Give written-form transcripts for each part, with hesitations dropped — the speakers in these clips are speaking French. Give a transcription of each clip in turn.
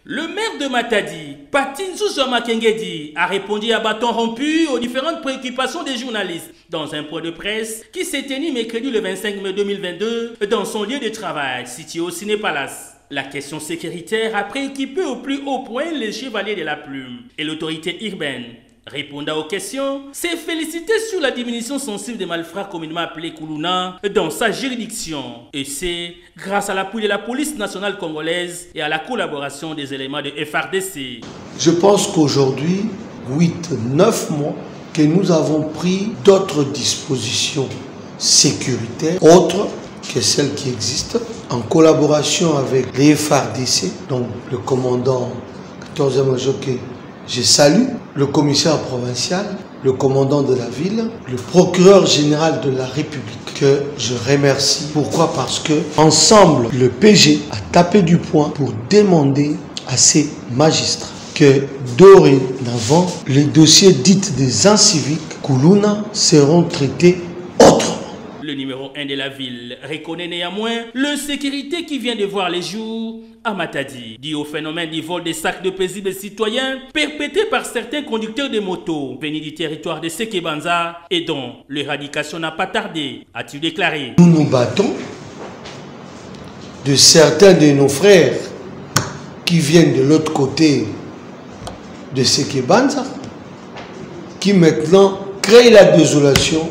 Le maire de Matadi, Patinzouzo Makengedi, a répondu à bâton rompu aux différentes préoccupations des journalistes dans un point de presse qui s'est tenu mercredi le 25 mai 2022 dans son lieu de travail situé au Ciné Palace. La question sécuritaire a préoccupé au plus haut point les chevaliers de la plume et l'autorité urbaine. Répondant aux questions, s'est félicité sur la diminution sensible des malfrats communément appelés Kuluna dans sa juridiction. Et c'est grâce à l'appui de la police nationale congolaise et à la collaboration des éléments de FARDC. Je pense qu'aujourd'hui, 8-9 mois, que nous avons pris d'autres dispositions sécuritaires, autres que celles qui existent, en collaboration avec les FARDC, donc le commandant 14e major que je salue, le commissaire provincial, le commandant de la ville, le procureur général de la République, que je remercie. Pourquoi? Parce que ensemble, le PG a tapé du poing pour demander à ses magistrats que dorénavant, les dossiers dits des inciviques Kuluna seront traités autrement. Le numéro 1 de la ville reconnaît néanmoins l'insécurité qui vient de voir les jours à Matadi, dû au phénomène du vol des sacs de paisibles citoyens perpétré par certains conducteurs de motos venus du territoire de Sekebanza et dont l'éradication n'a pas tardé, a-t-il déclaré. Nous nous battons de certains de nos frères qui viennent de l'autre côté de Sekebanza, qui maintenant créent la désolation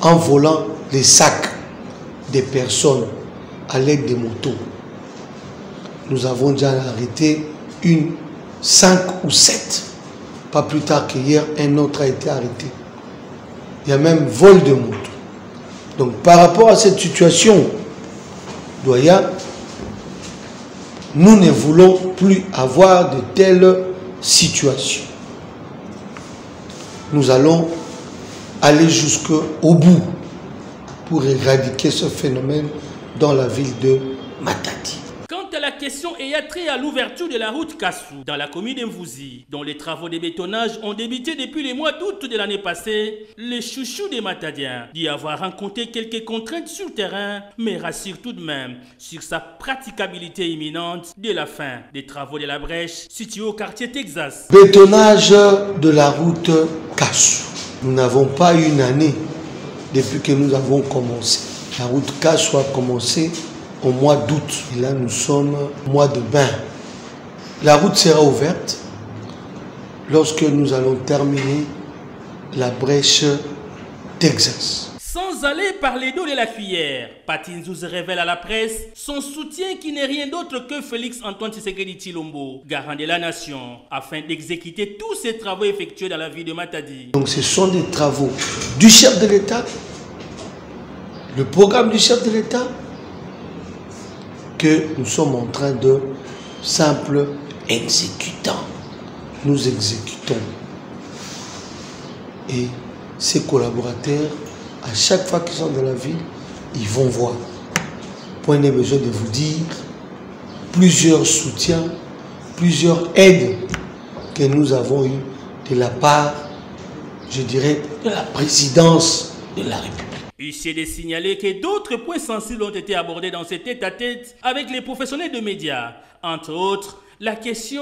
en volant les sacs des personnes à l'aide des motos. Nous avons déjà arrêté 5 ou 7. Pas plus tard qu'hier, un autre a été arrêté. Il y a même vol de moto. Donc par rapport à cette situation, doyen, nous ne voulons plus avoir de telles situations. Nous allons aller jusqu'au bout pour éradiquer ce phénomène dans la ville de Matadi. Quant à la question ayant trait à l'ouverture de la route Kassou dans la commune d'Mvouzi, dont les travaux de bétonnage ont débuté depuis le mois d'août de l'année passée, les chouchous des Matadiens dit avoir rencontré quelques contraintes sur le terrain, mais rassure tout de même sur sa praticabilité imminente de la fin des travaux de la brèche située au quartier Texas. Bétonnage de la route Kassou. Nous n'avons pas une année depuis que nous avons commencé. La route Kassou a commencé au mois d'août. Et là, nous sommes au mois de bain. La route sera ouverte lorsque nous allons terminer la brèche Texas. Sans aller par les dos de la cuillère, Patinzouz révèle à la presse son soutien qui n'est rien d'autre que Félix Antoine Tshisekedi Tshilombo, garant de la nation, afin d'exécuter tous ces travaux effectués dans la ville de Matadi. Donc ce sont des travaux du chef de l'État, le programme du chef de l'État, que nous sommes en train de simple exécutants. Nous exécutons. Et ces collaborateurs, à chaque fois qu'ils sont dans la ville, ils vont voir. Point n'est besoin de vous dire plusieurs soutiens, plusieurs aides que nous avons eues de la part, je dirais, de la présidence de la République. Il s'est de signaler que d'autres points sensibles ont été abordés dans ce tête-à-tête avec les professionnels de médias. Entre autres, la question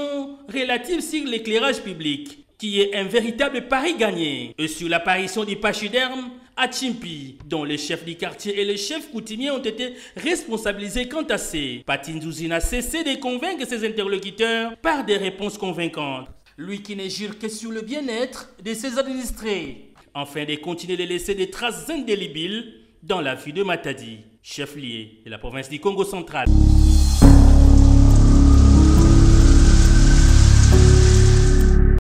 relative sur l'éclairage public, qui est un véritable pari gagné, et sur l'apparition du pachyderme à Tchimpi, dont les chefs du quartier et les chefs coutumiers ont été responsabilisés quant à ces. Patinzouz n'a cessé de convaincre ses interlocuteurs par des réponses convaincantes. Lui qui ne jure que sur le bien-être de ses administrés, afin de continuer de laisser des traces indélébiles dans la vie de Matadi, chef-lieu de la province du Congo central.